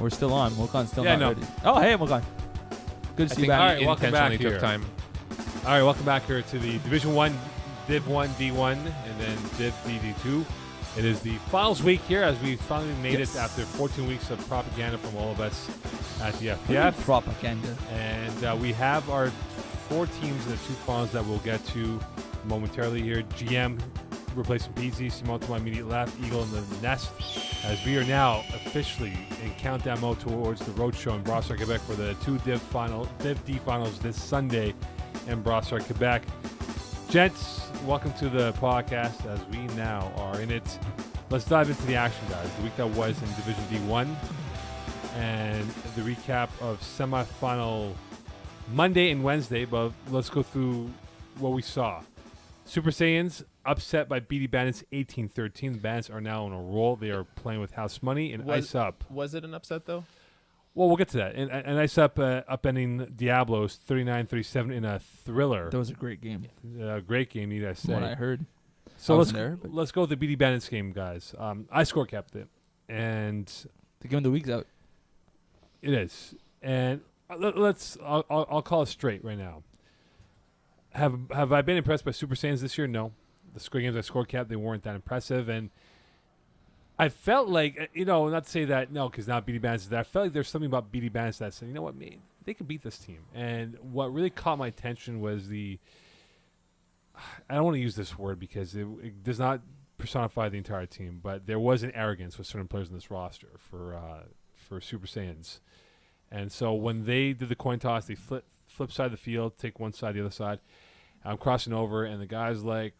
We're still on. Mokan's still Yeah, not no. ready. Oh, hey, Mokan. Good to see you back. All right, welcome back Intentionally here. took time. All right, welcome back here to the Division 1, Div 1, D1, and then Div D2. It is the finals week here as we finally made it after 14 weeks of propaganda from all of us at the FPF. Propaganda. And we have our 4 teams in the 2 finals that we'll get to momentarily here. GM replacing PZ, Simon to my immediate left, Eagle in the nest, as we are now officially in countdown mode towards the roadshow in Brossard, Quebec for the 2 Div D finals this Sunday in Brossard, Quebec. Gents, welcome to the podcast as we now are in it. Let's dive into the action, guys. The week that was in Division D1 and the recap of semifinal Monday and Wednesday, but let's go through what we saw. Super Saiyans upset by BD Bandits 18-13. The Bandits are now on a roll. They are playing with house money and Ice Up. Was it an upset though? Well, we'll get to that. And Ice Up upending Diablos 39-37 in a thriller. That was a great game. Great game, need I say. From what I heard. So wasn't there, but let's go with the BD Bandits game, guys. I score capped it, and the game of the week's out. it is. And I'll call it straight right now. Have I been impressed by Super Saiyans this year? No. The score games I scored capped, they weren't that impressive, and I felt like, not to say that, no, because now BD Bandits is there. I felt like there's something about BD Bandits that said, you know what, man, they can beat this team. And what really caught my attention was I don't want to use this word because it does not personify the entire team, but there was an arrogance with certain players in this roster for Super Saiyans. And so when they did the coin toss, they flip side of the field, take one side, the other side. I'm crossing over, and the guy's like,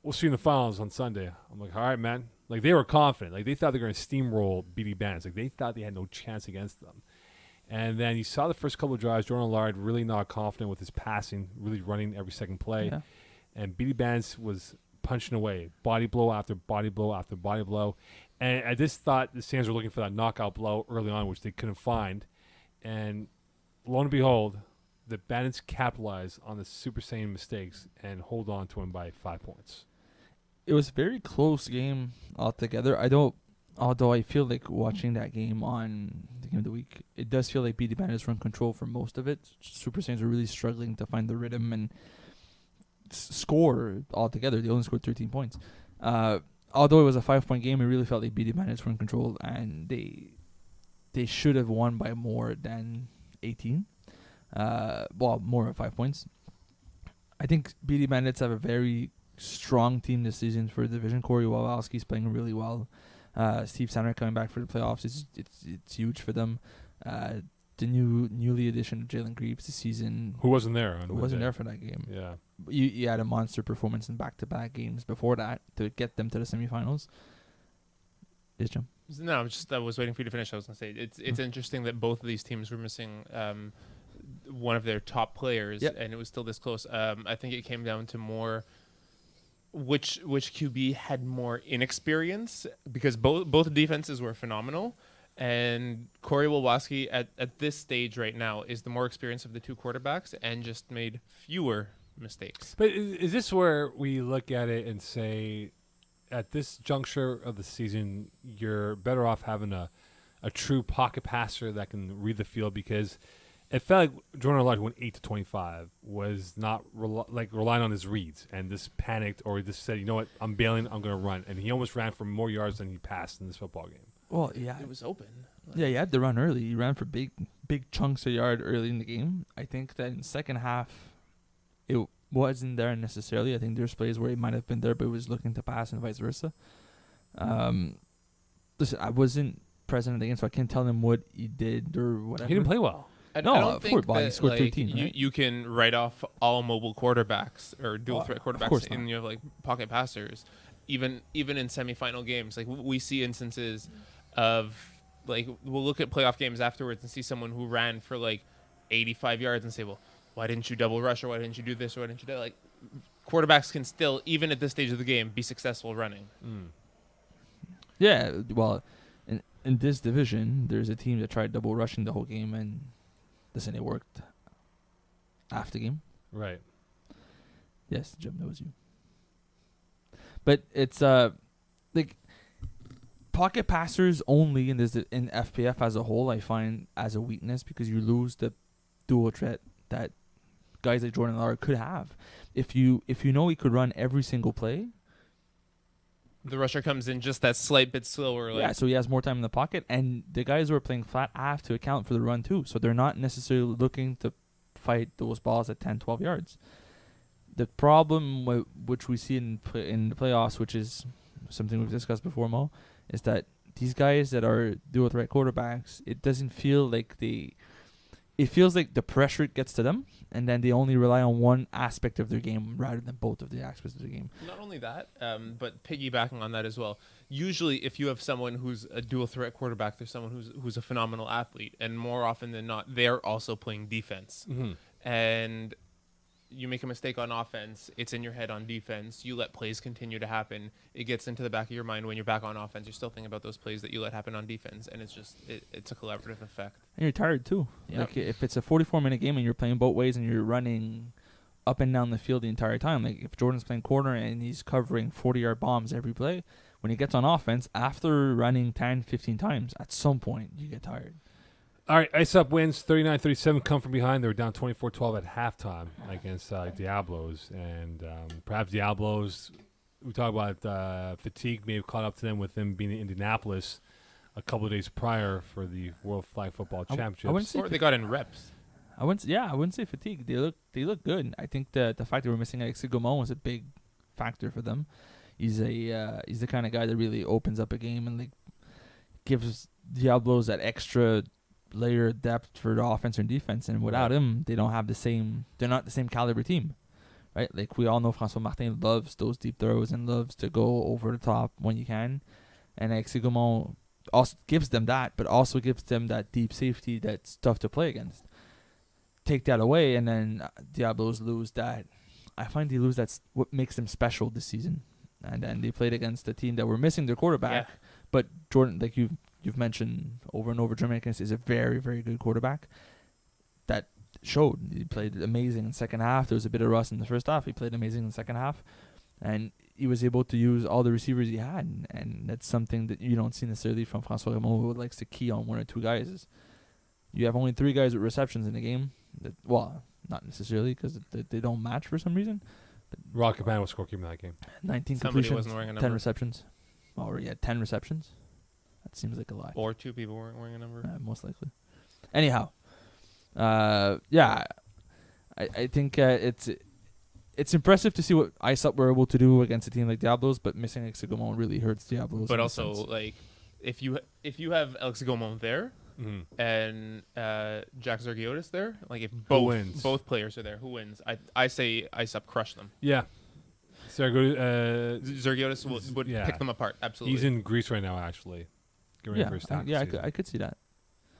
we'll see you in the finals on Sunday. I'm like, all right, man. Like, they were confident. Like, they thought they were going to steamroll BD Bandits. Like, they thought they had no chance against them. And then you saw the first couple of drives, Jordan Allard really not confident with his passing, really running every second play. Yeah. And BD Bandits was punching away, body blow after body blow after body blow. And I just thought the Sands were looking for that knockout blow early on, which they couldn't find. And lo and behold, the Bandits capitalize on the Super Saiyan mistakes and hold on to him by 5 points. It was a very close game altogether. Although I feel like watching that game on the game of the week, it does feel like BD Bandits were in control for most of it. Super Saiyans were really struggling to find the rhythm and score altogether. They only scored 13 points. Although it was a 5-point game, it really felt like BD Bandits were in control, and they should have won by more than 18. More than 5 points. I think BD Bandits have a very strong team this season for the division. Corey Wawalski's playing really well. Steve Sander coming back for the playoffs. It's huge for them. The newly addition of Jalen Greaves this season. Who wasn't there? Who wasn't there for that game. Yeah. You had a monster performance in back-to-back games before that to get them to the semifinals. Yes, Jim? No, I was waiting for you to finish. I was going to say it's interesting that both of these teams were missing one of their top players, and it was still this close. I think it came down to more which QB had more inexperience, because both defenses were phenomenal, and Corey Wolwaski at this stage right now is the more experienced of the two quarterbacks and just made fewer mistakes. But is this where we look at it and say, at this juncture of the season, you're better off having a true pocket passer that can read the field? Because it felt like Jordan Allard, who went 8-25, was not relying on his reads and just panicked, or just said, you know what, I'm bailing, I'm going to run. And he almost ran for more yards than he passed in this football game. Well, yeah. It was open. Yeah, he had to run early. He ran for big chunks of yard early in the game. I think that in the second half, it wasn't there necessarily. I think there's plays where he might have been there, but he was looking to pass and vice versa. Listen, I wasn't present at the game, so I can't tell him what he did or whatever. He didn't play well. I don't think he that, scored 13. Right? You can write off all mobile quarterbacks or dual threat Of quarterbacks course in your pocket passers, even in semifinal games. Like, we see instances of, like, we'll look at playoff games afterwards and see someone who ran for 85 yards and say, well, why didn't you double rush, or why didn't you do this, or why didn't you do that? Like, quarterbacks can still, even at this stage of the game, be successful running. Yeah, well, in this division, there's a team that tried double rushing the whole game, and listen, it worked after the game. Right. Yes, Jim, that was you. But it's pocket passers only in FPF as a whole, I find as a weakness because you lose the dual threat that guys like Jordan Lillard could have. If you know he could run every single play, the rusher comes in just that slight bit slower. yeah, so he has more time in the pocket, and the guys who are playing flat have to account for the run too. So they're not necessarily looking to fight those balls at 10, 12 yards. The problem which we see in the playoffs, which is something we've discussed before, Mo, is that these guys that are dual threat quarterbacks, it doesn't feel like it feels like the pressure gets to them, and then they only rely on one aspect of their game rather than both of the aspects of the game. Not only that, but piggybacking on that as well. Usually, if you have someone who's a dual threat quarterback, there's someone who's a phenomenal athlete, and more often than not, they're also playing defense. Mm-hmm. And you make a mistake on offense, it's in your head on defense. You let plays continue to happen. It gets into the back of your mind when you're back on offense. You're still thinking about those plays that you let happen on defense, and it's just it's a collaborative effect. And you're tired too. Yep. Like if it's a 44-minute game and you're playing both ways and you're running up and down the field the entire time, like if Jordan's playing corner and he's covering 40-yard bombs every play, when he gets on offense, after running 10, 15 times, at some point you get tired. All right, Ice Up wins 39-37, come from behind. They were down 24-12 at halftime against Diablos. And perhaps Diablos, we talk about fatigue, may have caught up to them with them being in Indianapolis a couple of days prior for the World Flag Football Championships. Or they got in reps. I wouldn't say fatigue. They look good. I think the fact that we're missing Alexis Gaumont was a big factor for them. He's the kind of guy that really opens up a game and like gives Diablos that extra layer of depth for the offense and defense, and without him, they're not the same caliber team, right? Like we all know François Martin loves those deep throws and loves to go over the top when you can, and Alexis Gaumont also gives them that, but also gives them that deep safety that's tough to play against. Take that away, and then Diablos lose that. I find they lose that's what makes them special this season, and then they played against a team that were missing their quarterback, but Jordan, like you've mentioned over and over, Jermaine Kennedy is a very, very good quarterback. That showed. He played amazing in the second half. There was a bit of rust in the first half. He played amazing in the second half. And he was able to use all the receivers he had. And that's something that you don't see necessarily from François Rameau, who likes to key on one or two guys. You have only 3 guys with receptions in the game. Well, not necessarily because they don't match for some reason. But Rock Campana was scorekeeper in that game. 19 Somebody completions, wasn't wearing a 10 number. receptions. Oh, yeah, 10 receptions. That seems like a lot. Or 2 people weren't wearing a number. Most likely. Anyhow, I think it's impressive to see what Ice Up were able to do against a team like Diablos, but missing Alexis Gaumont really hurts Diablos. But also, like, if you have Alexis Gaumont there and Jack Zergiotis there, like if both players are there, who wins? I say Ice Up crush them. Yeah. Zergiotis would pick them apart. Absolutely. He's in Greece right now, actually. I could see that.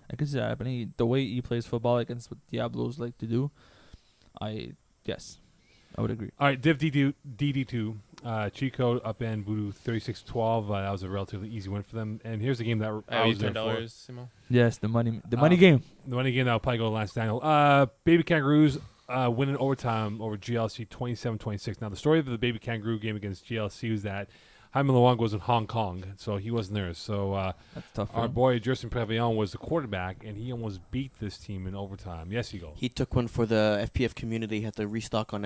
But the way he plays football against what Diablos like to do, I would agree. All right, Div DD2, cheat code up and Voodoo 36-12. That was a relatively easy win for them. And here's the game that I was there for. $10, Yes, the money game. The money game that will probably go to Lance Daniel. Baby Kangaroos winning overtime over GLC 27-26. Now, the story of the Baby Kangaroo game against GLC was that Jaime Luong was in Hong Kong, so he wasn't there. So that's tough. Our boy Justin Previllon was the quarterback, and he almost beat this team in overtime. Yes, Eagle. He took one for the FPF community. He had to restock on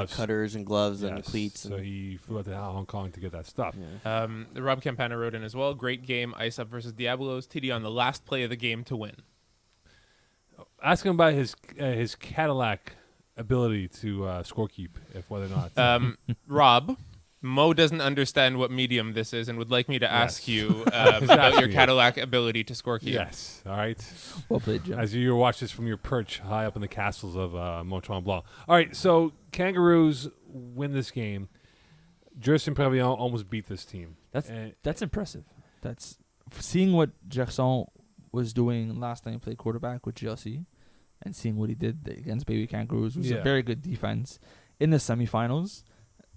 cutters and gloves and cleats. So he flew out to Hong Kong to get that stuff. Yeah. Rob Campana wrote in as well. Great game, Ice Up versus Diablos. TD on the last play of the game to win. Ask him about his Cadillac ability to scorekeep, if whether or not. Rob, Mo doesn't understand what medium this is and would like me to ask you about your Cadillac ability to scorekeep. Yes. All right. Well played, Jim. As you watch this from your perch high up in the castles of Mont Tremblant. All right. So Kangaroos win this game. Justin Previllon almost beat this team. That's impressive. That's seeing what Gerson was doing last time he played quarterback with GLC, and seeing what he did against Baby Kangaroos was a very good defense in the semifinals.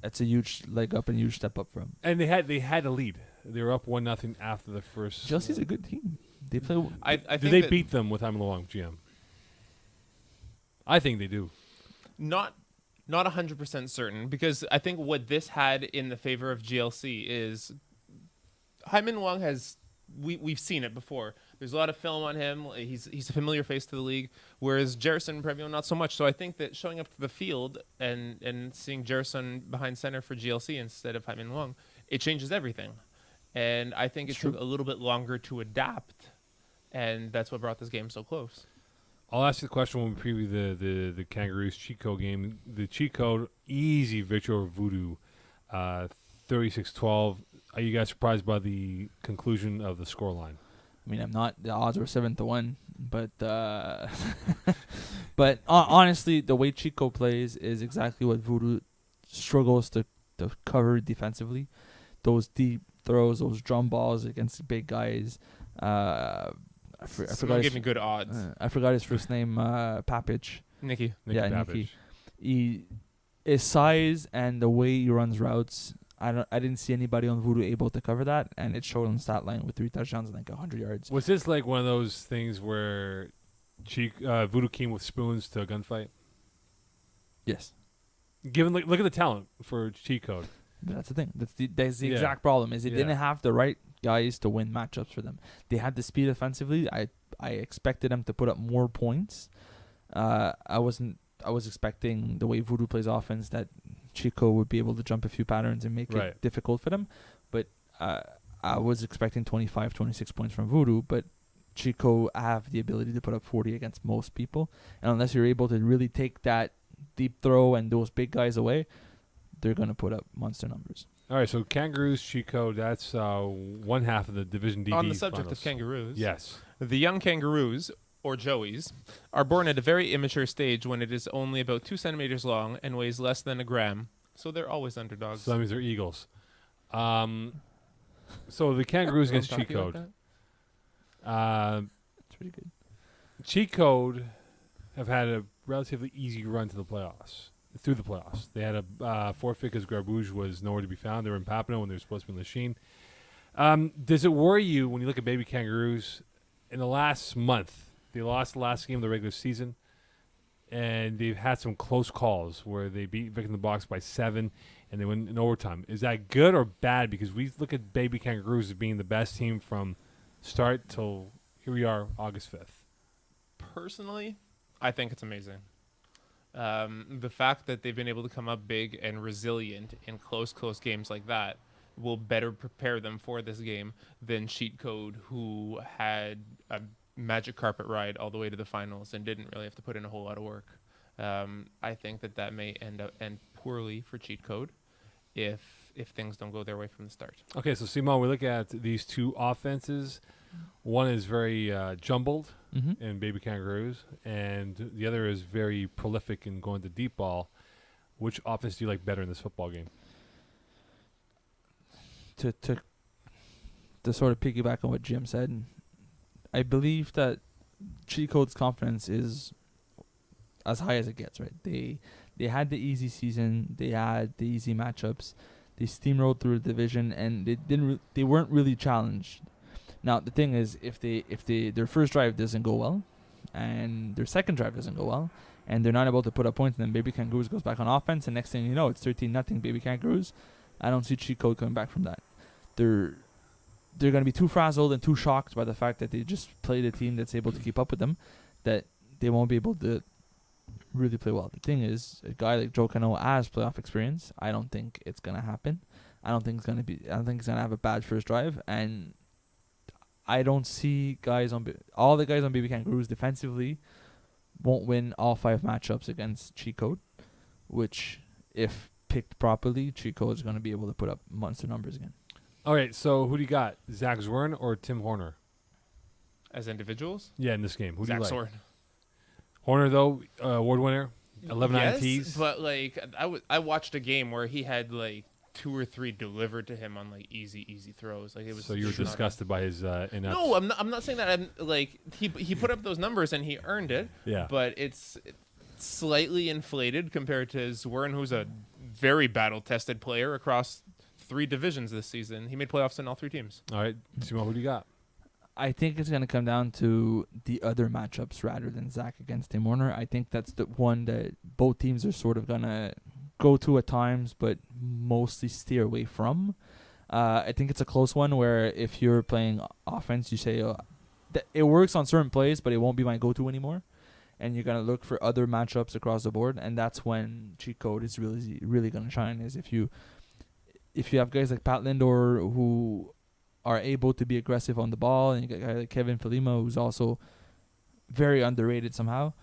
That's a huge leg up and huge step up for him. And they had a lead. They were up 1-0 after the first. GLC's a good team. They play. I think they beat them with Jaime Luong, GM? I think they do. Not 100% certain, because I think what this had in the favor of GLC is Hyman Wong has we've seen it before. There's a lot of film on him. He's a familiar face to the league, whereas Jerison Previo not so much. So I think that showing up to the field and seeing Jerison behind center for GLC instead of Hyman Wong, it changes everything. And I think it took a little bit longer to adapt, and that's what brought this game so close. I'll ask you the question when we preview the Kangaroos cheat code game. The cheat code, easy victory over Voodoo, 36-12. Are you guys surprised by the conclusion of the scoreline? I mean, I'm not. The odds were 7-1, but but honestly, the way Chico plays is exactly what Voodoo struggles to cover defensively. Those deep throws, those drum balls against big guys. I forgot. Give me good odds. I forgot his first name. Papich. Nicky. Nicky. His size and the way he runs routes. I didn't see anybody on Voodoo able to cover that, and it showed on the stat line with 3 touchdowns and like 100 yards. Was this like one of those things where Voodoo came with spoons to a gunfight? Yes. Given look at the talent for cheat code. That's the thing. That's the exact problem. Is they didn't have the right guys to win matchups for them. They had the speed offensively. I expected them to put up more points. I was expecting the way Voodoo plays offense that Chico would be able to jump a few patterns and make it difficult for them. But I was expecting 25, 26 points from Voodoo, but Chico have the ability to put up 40 against most people. And unless you're able to really take that deep throw and those big guys away, they're going to put up monster numbers. All right, so Kangaroos, Chico, that's one half of the Division DD On the subject finals. of Kangaroos, yes, the young Kangaroos, or Joeys, are born at a very immature stage when it is only about 2 centimeters long and weighs less than a gram. So they're always underdogs. so that means they're Eagles. So the Kangaroos against cheat code. It's pretty good. Cheat code have had a relatively easy run to the playoffs. Through the playoffs, they had a forfeit because Garbouge was nowhere to be found. They were in Papineau when they were supposed to be in Lachine. Does it worry you when you look at baby Kangaroos in the last month? They lost the last game of the regular season, and they've had some close calls where they beat Vic in the Box by 7, and they win in overtime. Is that good or bad? Because we look at baby Kangaroos as being the best team from start till here we are, August 5th. Personally, I think it's amazing. The fact that they've been able to come up big and resilient in close games like that will better prepare them for this game than Cheat Code, who had a magic carpet ride all the way to the finals and didn't really have to put in a whole lot of work. I think that may end poorly for Cheat Code if things don't go their way from the start. Okay, so Simon, we look at these two offenses. One is very jumbled in baby Kangaroos, and the other is very prolific in going to deep ball. Which offense do you like better in this football game? To sort of piggyback on what Jim said, I believe that Cheat Code's confidence is as high as it gets. Right? They had the easy season. They had the easy matchups. They steamrolled through the division, and they weren't really challenged. Now the thing is, if their first drive doesn't go well, and their second drive doesn't go well, and they're not able to put up points, and then Baby Kangaroos goes back on offense, and next thing you know, it's 13-0 Baby Kangaroos. I don't see Cheat Code coming back from that. They're going to be too frazzled and too shocked by the fact that they just played a team that's able to keep up with them, that they won't be able to really play well. The thing is, a guy like Joe Cano has playoff experience. I don't think it's going to happen. I don't think he's going to have a bad first drive, and I don't see all the guys on Baby Kangaroos defensively won't win all 5 matchups against Cheat Code, which, if picked properly, Cheat Code is going to be able to put up monster numbers again. All right, so who do you got? Zach Zorn or Tim Horner? As individuals? Yeah, in this game. Who Zach do you like? Zorn. Horner, though, award winner, 11 yes, INTs. But like I watched a game where he had like 2 or 3 delivered to him on like easy throws. Like it was. So you were disgusted by his inept. No, I'm not saying that. I'm like he put up those numbers and he earned it. Yeah. But it's slightly inflated compared to Zwern, who's a very battle-tested player across 3 divisions this season. He made playoffs in all 3 teams. All right, Simon, who do you got? I think it's going to come down to the other matchups rather than Zach against Tim Horner. I think that's the one that both teams are sort of going to go to at times, but mostly steer away from. I think it's a close one where if you're playing offense, you say it works on certain plays, but it won't be my go-to anymore. And you're gonna look for other matchups across the board, and that's when cheat code is really gonna shine. Is if you have guys like Pat Lindor who are able to be aggressive on the ball, and you get a guy like Kevin Filima who's also very underrated somehow.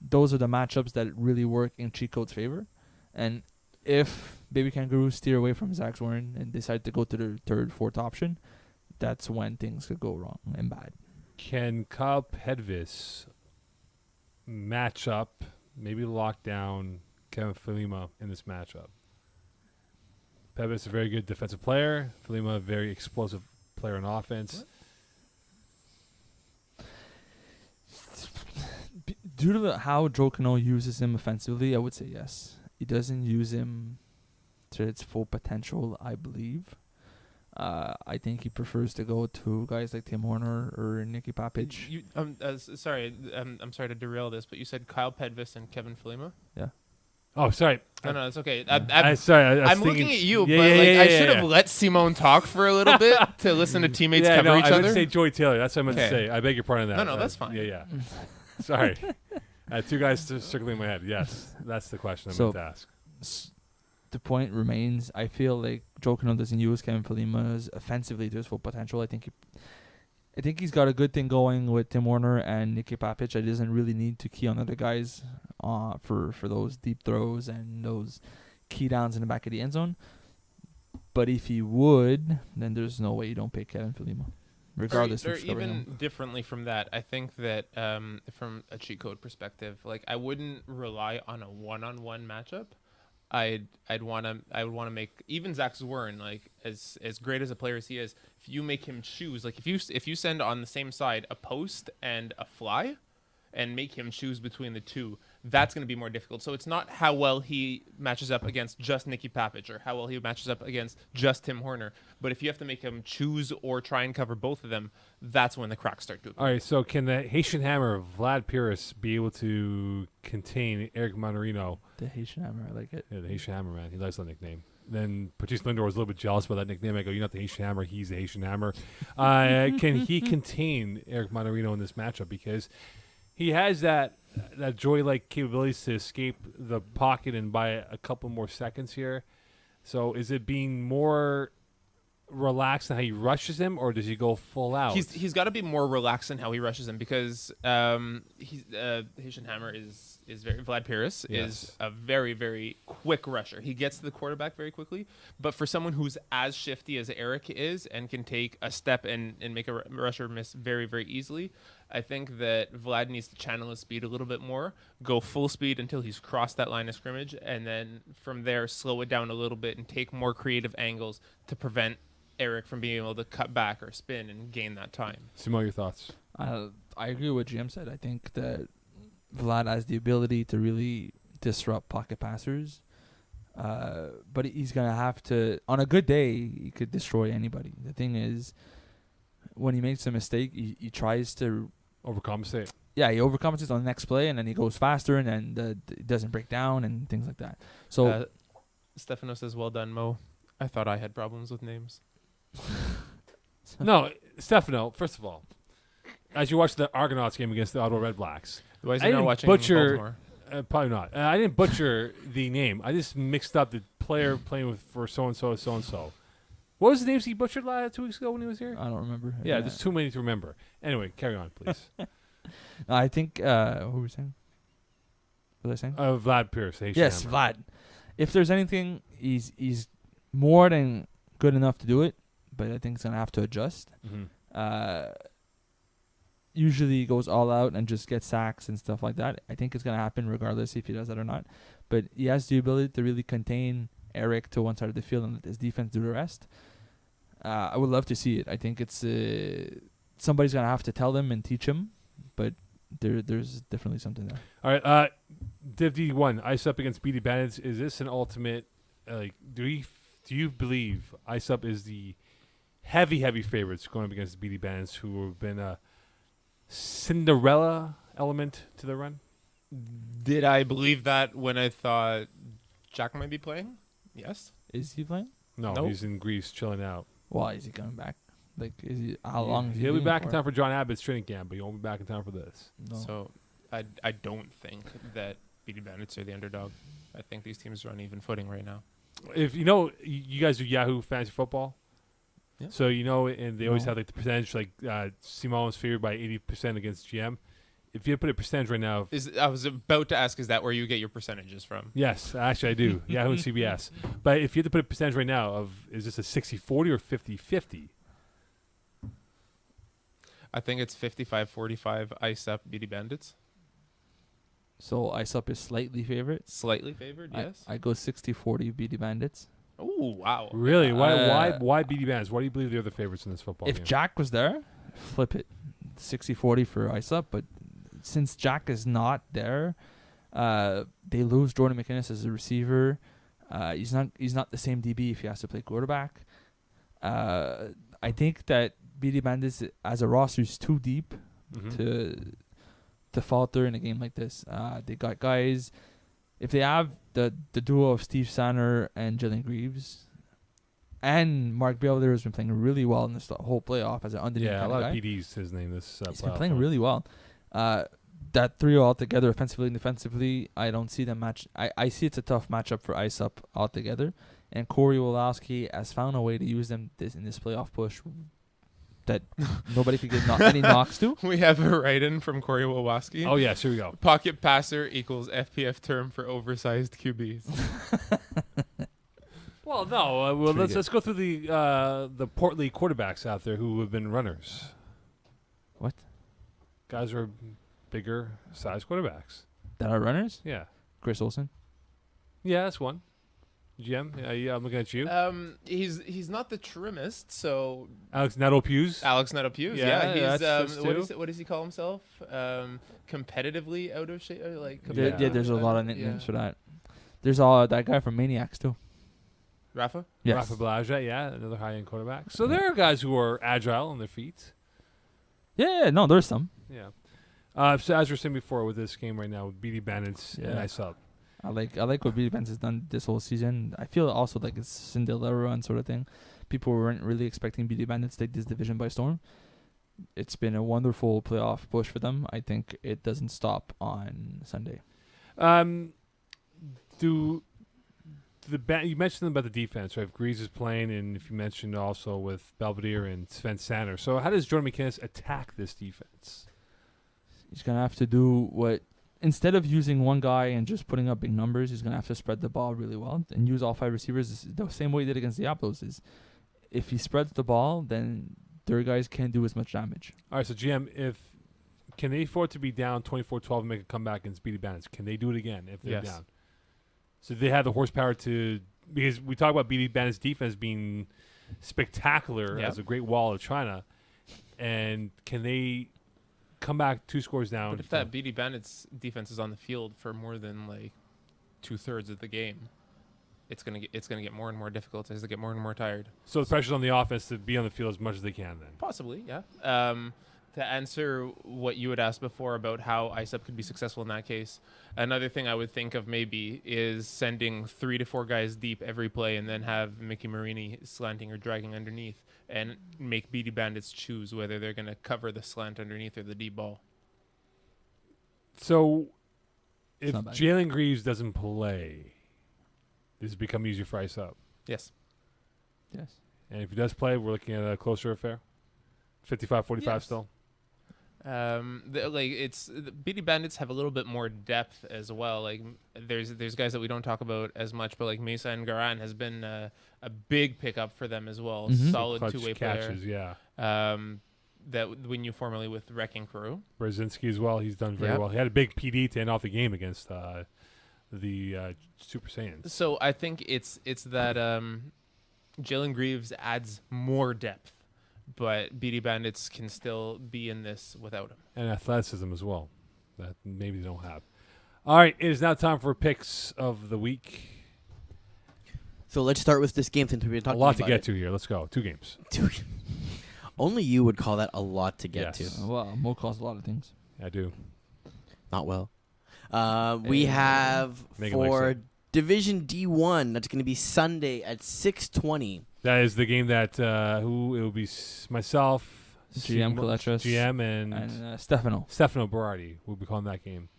Those are the matchups that really work in cheat code's favor. And if Baby Kangaroo steer away from Zach Warren and decide to go to the third, fourth option, that's when things could go wrong and bad. Can Kyle Pedvis match up, maybe lock down Kevin Filima in this matchup? Pedvis is a very good defensive player. Filima, a very explosive player in offense. Due to how Joe Cano uses him offensively, I would say yes. He doesn't use him to its full potential, I believe. I think he prefers to go to guys like Tim Horner or Nicky Papic. Sorry, I'm sorry to derail this, but you said Kyle Pedvis and Kevin Filima? Yeah. Oh, sorry. No, it's okay. I'm looking at you, but I should have let Simone talk for a little bit to listen to teammates cover each I other. would say Joey Taylor. That's what I meant to say. I beg your pardon on that. No, that's fine. Yeah. Sorry. I had two guys circling my head. Yes, that's the question I meant to ask. The point remains, I feel like Joe Cano doesn't use Kevin Filima's offensively to his full potential. I think he's got a good thing going with Tim Warner and Nicky Papic. I doesn't really need to key on other guys for those deep throws and those key downs in the back of the end zone. But if he would, then there's no way you don't pick Kevin Filima, regardless. Or even differently from that, I think that from a cheat code perspective, like I wouldn't rely on a one-on-one matchup. I would want to make even Zach Warren, like as great as a player as he is, if you make him choose, like if you send on the same side a post and a fly and make him choose between the two, that's going to be more difficult. So it's not how well he matches up against just Nicky Papic or how well he matches up against just Tim Horner, but if you have to make him choose or try and cover both of them, that's when the cracks start to appear. All right, so can the Haitian Hammer, Vlad Pires, be able to contain Eric Monterino? The Haitian Hammer, I like it. Yeah, the Haitian Hammer, man. He likes that nickname. Then Patrice Lindor was a little bit jealous about that nickname. I go, you're not the Haitian Hammer, he's the Haitian Hammer. Can he contain Eric Monterino in this matchup? Because he has that joy-like capabilities to escape the pocket and buy a couple more seconds here. So is it being more relaxed in how he rushes him, or does he go full out? He's got to be more relaxed in how he rushes him because Haitian Hammer is very Vlad Pires is a very, very quick rusher. He gets to the quarterback very quickly, but for someone who's as shifty as Eric is and can take a step and make a rusher miss very, very easily, I think that Vlad needs to channel his speed a little bit more, go full speed until he's crossed that line of scrimmage, and then from there slow it down a little bit and take more creative angles to prevent Eric from being able to cut back or spin and gain that time. Simo, your thoughts? I agree with what GM said. I think that Vlad has the ability to really disrupt pocket passers, but he's going to have to, on a good day, he could destroy anybody. The thing is, when he makes a mistake, he tries to overcompensate. Yeah, he overcompensates on the next play, and then he goes faster, and then it doesn't break down and things like that. So Stefano says, well done, Mo. I thought I had problems with names. No, Stefano, first of all, as you watch the Argonauts game against the Ottawa Red Blacks, why is he not watching Baltimore? Probably not. I didn't butcher the name. I just mixed up the player playing for so-and-so, so-and-so. What was the names he butchered 2 weeks ago when he was here? I don't remember. Yeah, there's too many to remember. Anyway, carry on, please. I think, who were we saying? What was I saying? Vlad Pires. Yes, Vlad. If there's anything, he's more than good enough to do it, but I think he's going to have to adjust. Mm-hmm. Usually he goes all out and just gets sacks and stuff like that. I think it's going to happen regardless if he does that or not. But he has the ability to really contain Eric to one side of the field and let his defense do the rest. I would love to see it. I think it's somebody's going to have to tell him and teach him, but there's definitely something there. All right, Div D1, Ice Up against Beady Bandits. Is this an ultimate, do you believe Ice Up is the heavy favorites going up against the Beady Bandits, who have been a Cinderella element to the run? Did I believe that when I thought Jack might be playing? Yes. Is he playing? No, Nope. he's in Greece chilling out. Why is he coming back? Like, is he? How long? Is he He'll be leaving back in for? time for John Abbott's training camp, but he won't be back in time for this. No. So I don't think that BD Bandits are the underdog. I think these teams are on even footing right now. If you know, you guys do Yahoo Fantasy Football. Yeah. So you know, and they always No. have like the percentage, like Simone's favored by 80% against GM. If you put a percentage right now, I was about to ask, is that where you get your percentages from? yes, actually I do. Yahoo and CBS. But if you had to put a percentage right now of, is this a 60-40 or 50-50? I think it's 55-45 Ice Up BD Bandits. So ISUP is slightly favorite. Slightly favored, yes. I go 60-40 BD Bandits. Oh, wow. Really? Why Uh, BD Bands? Why do you believe they're the favorites in this football If game? Jack was there, flip it. 60-40 for ISUP. But since Jack is not there, they lose Jordan McInnes as a receiver. He's not the same DB if he has to play quarterback. I think that BD Bandits as a roster is too deep Mhm. to falter in a game like this. They got guys. If they have the duo of Steve Sanner and Jalen Greaves, and Mark Belvedere has been playing really well in this whole playoff as an underneath Yeah, a kind lot of of guy. PDs, his name. This He's been playoff playing run. really well. That trio altogether, offensively and defensively, I don't see them match. I see it's a tough matchup for Ice Up altogether. And Corey Wolowski has found a way to use them in this playoff push that nobody could get any knocks to. We have a write-in from Corey Wolowski. Oh, yes, here we go. Pocket passer equals FPF term for oversized QBs. Well, no. Pretty Let's go through the portly quarterbacks out there who have been runners. What? Guys are bigger size quarterbacks. That are runners? Yeah. Chris Olsen. Yeah, that's one. GM, yeah, I'm looking at you. He's not the trimmest, so Alex Neto-Pews. Alex Neto-Pews. Yeah, Yeah, that's he's two. what does he call himself? Competitively out of shape, like Yeah. Yeah, there's a lot of yeah. nicknames for that. There's all that guy from Maniacs too. Rafa. Yes. Rafa Blaja, yeah, another high-end quarterback. So there are guys who are agile on their feet. Yeah, no, there's some. Yeah. So as we were saying before with this game right now, with BD Bandits and Yeah. Ice Up. I like what BD Pence has done this whole season. I feel also like it's Cinderella run sort of thing. People weren't really expecting BD Bandits to take this division by storm. It's been a wonderful playoff push for them. I think it doesn't stop on Sunday. You mentioned about the defense, right? If Greaves is playing, and if you mentioned also with Belvedere and Sven Sander. So how does Jordan McInnes attack this defense? He's gonna have to do what instead of using one guy and just putting up big numbers, he's gonna have to spread the ball really well and use all 5 receivers the same way he did against the Diablos. Is if he spreads the ball, then their guys can't do as much damage. All right, so GM, can they afford to be down 24-12 and make a comeback against BD Bandits? Can they do it again if they're Yes. down? So they have the horsepower to, because we talk about BD Bandits defense being spectacular Yep. as a great wall of China, and can they come back 2 scores down? But if that BD Bandits defense is on the field for more than like 2/3 of the game, it's gonna get more and more difficult as they get more and more tired. So the pressure's on the offense to be on the field as much as they can then. Possibly, yeah. To answer what you had asked before about how ISEP could be successful in that case, another thing I would think of maybe is sending 3 to 4 guys deep every play and then have Mickey Marini slanting or dragging underneath and make BD Bandits choose whether they're going to cover the slant underneath or the deep ball. So if not bad. Jalen Greaves doesn't play, this has become easier for Ice Up. Yes. Yes. And if he does play, we're looking at a closer affair. 55-45 Yes. still. The BD Bandits have a little bit more depth as well. Like there's guys that we don't talk about as much, but like Mesa and Garan has been a big pickup for them as well. Mhm. Solid Clutch two-way catches, player. yeah. That we knew formerly with Wrecking Crew. Brzezinski as well. He's done very Yep. well. He had a big PD to end off the game against the Super Saiyans. So I think it's that Jalen Greaves adds more depth, but BD Bandits can still be in this without him. And athleticism as well that maybe they don't have. All right, it is now time for picks of the week. So let's start with this game since we've been A talking lot to about get it. to here. Let's go. 2 games. Only you would call that a lot to get Yes. to. Well, Mo calls a lot of things. I do. Not well. We have Megan likes for it. Division D1. That's going to be Sunday at 6:20. That is the game that it will be myself, GM Coletras, GM, and Stefano. Stefano Berardi will be calling that game.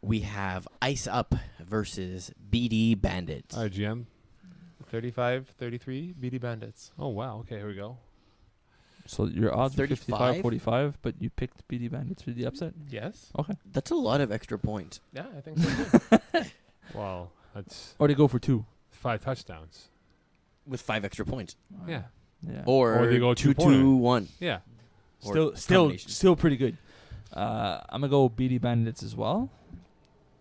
We have Ice Up versus BD Bandits. All right, GM. 35-33, BD Bandits. Oh, wow. Okay, here we go. So your odds are 35? 55-45, but you picked BD Bandits for the upset? Yes. Okay. That's a lot of extra points. Yeah, I think so too. Wow, that's Or they go for 2. 5 touchdowns. With 5 extra points. Yeah. Yeah. Or they go 2-2-1. Yeah. Or Still pretty good. I'm going to go BD Bandits as well.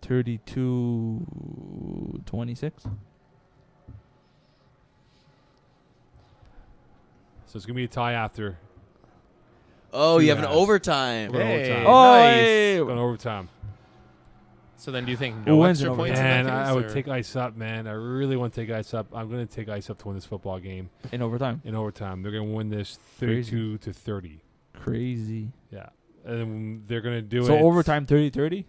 32-26. So it's going to be a tie after. Oh, Two you have an halves. overtime. We're going Hey. overtime. Oh, Nice. hey. Going overtime. So then do you think Who no wins extra in points in And that case, I would or- take Ice Up, man. I really want to take Ice Up. I'm going to take Ice Up to win this football game In overtime. in overtime. They're going to win this Crazy. 32-30. Crazy. Yeah. And they're going to do it. So overtime 30-30?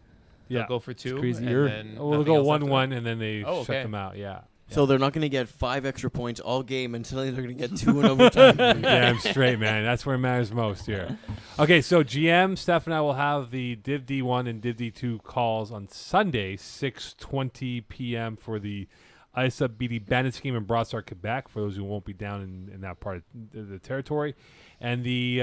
They'll Yeah. go for 2. crazy. And then We'll nothing go else after 1-1, and then they Oh, shut okay. them out. Yeah. So they're not going to get 5 extra points all game, and suddenly they're going to get 2 in overtime. Damn straight, man. That's where it matters most here. Okay, so GM, Steph, and I will have the Div D1 and Div D2 calls on Sunday, 6:20 p.m. for the Ice Up BD Bandits game in Broadstar, Quebec, for those who won't be down in that part of the territory. And the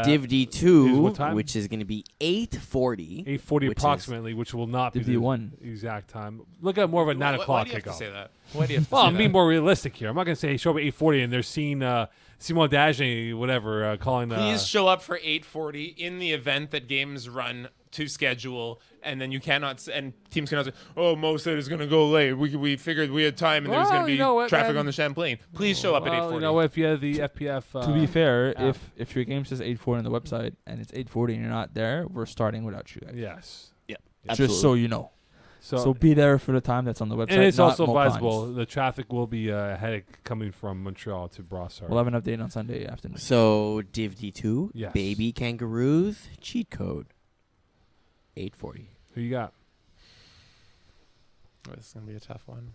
Div is D2, what time? which is going to be 8:40. 8:40 which is- approximately, which will not Div be the D1. exact time. Look at more of a 9 Why o'clock do you have to kickoff. say that? Why do you have to Well, say I'm being that? more realistic here. I'm not going to say hey, show up at 8:40 and they're seeing Simon Dagenet, whatever, calling. Please show up for 8:40 in the event that games run to schedule, and then you cannot and teams cannot say, "Oh, Mo said it's going to go late. We figured we had time, and there was Well, going to you be know what, traffic man? on the Champlain. Please show up at 8:40." You know, if you have the FPF. To be fair, app. if your game says 8:40 on the website and it's 8:40 and you're not there, we're starting without you guys. Yes. Just so you know. So, So be there for the time that's on the website. and it's not also Mo advisable. Pons. The traffic will be a headache coming from Montreal to Brossard. We'll have an update on Sunday afternoon. So Div D2, Yes. Baby Kangaroos, cheat code, 8:40. Who you got? This is going to be a tough one.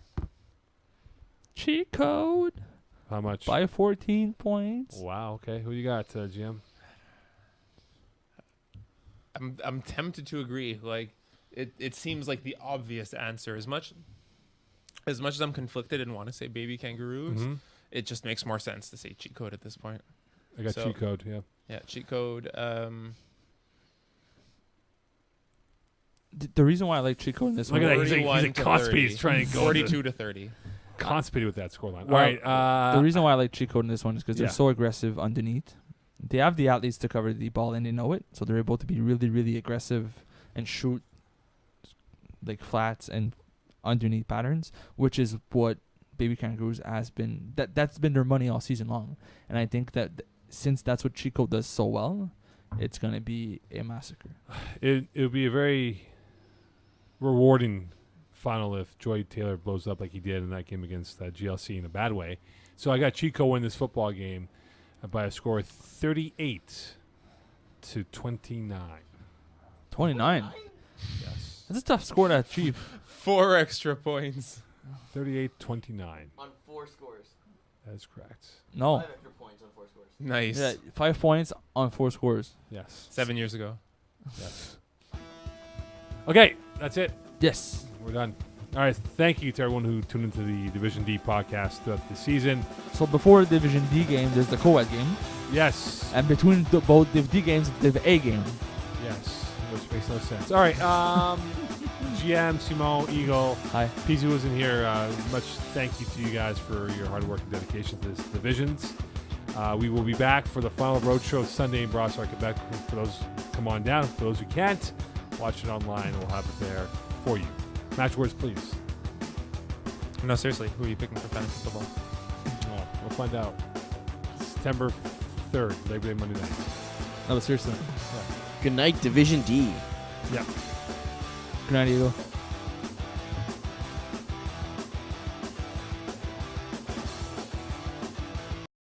Cheat code How much? by 14 points. Wow. Okay. Who you got, GM? I'm tempted to agree. Like it seems like the obvious answer. As much as I'm conflicted and want to say Baby Kangaroos, Mhm. it just makes more sense to say cheat code at this point. I got So- cheat code. Yeah. Yeah, cheat code. The reason why I like cheat code in this Look one. at that. He's 41 like to constipated. 30. He's trying to go 42 to 30. constipated with that scoreline. Well, All right. The reason why I like cheat code in this one is because Yeah. they're so aggressive underneath. They have the athletes to cover the ball and they know it, so they're able to be really, really aggressive and shoot like flats and underneath patterns, which is what Baby Kangaroos has been. That's been their money all season long, and I think that since that's what cheat code does so well, it's gonna be a massacre. It would be a very rewarding final if Joy Taylor blows up like he did in that game against GLC in a bad way. So I got Chico win this football game by a score of 38-29. 29. Yes. That's a tough score to achieve. 4 extra points. 38-29. On 4 scores. That is correct. No. extra points on 4 scores. Nice. Yeah, 5 points on 4 scores. Yes. 7 years ago. Yes. Okay, that's it. Yes. We're done. All right. Thank you to everyone who tuned into the Division D podcast throughout the season. So before the Division D game, there's the co-ed game, Yes. and between both Div D games, Div A game. Yes. Which makes no sense. All right. GM, Simon, Eagle, Hi. PZ was in here. Much thank you to you guys for your hard work and dedication to this divisions. We will be back for the final road show Sunday in Brossard, Quebec. For those, come on down. For those who can't, watch it online. We'll have it there for you. Match words, please. No, seriously. Who are you picking for fantasy football? Well, we'll find out. September 3rd, Labor Day Monday night. No, but seriously. Good night, Division D. Yeah. Good night, Eagle.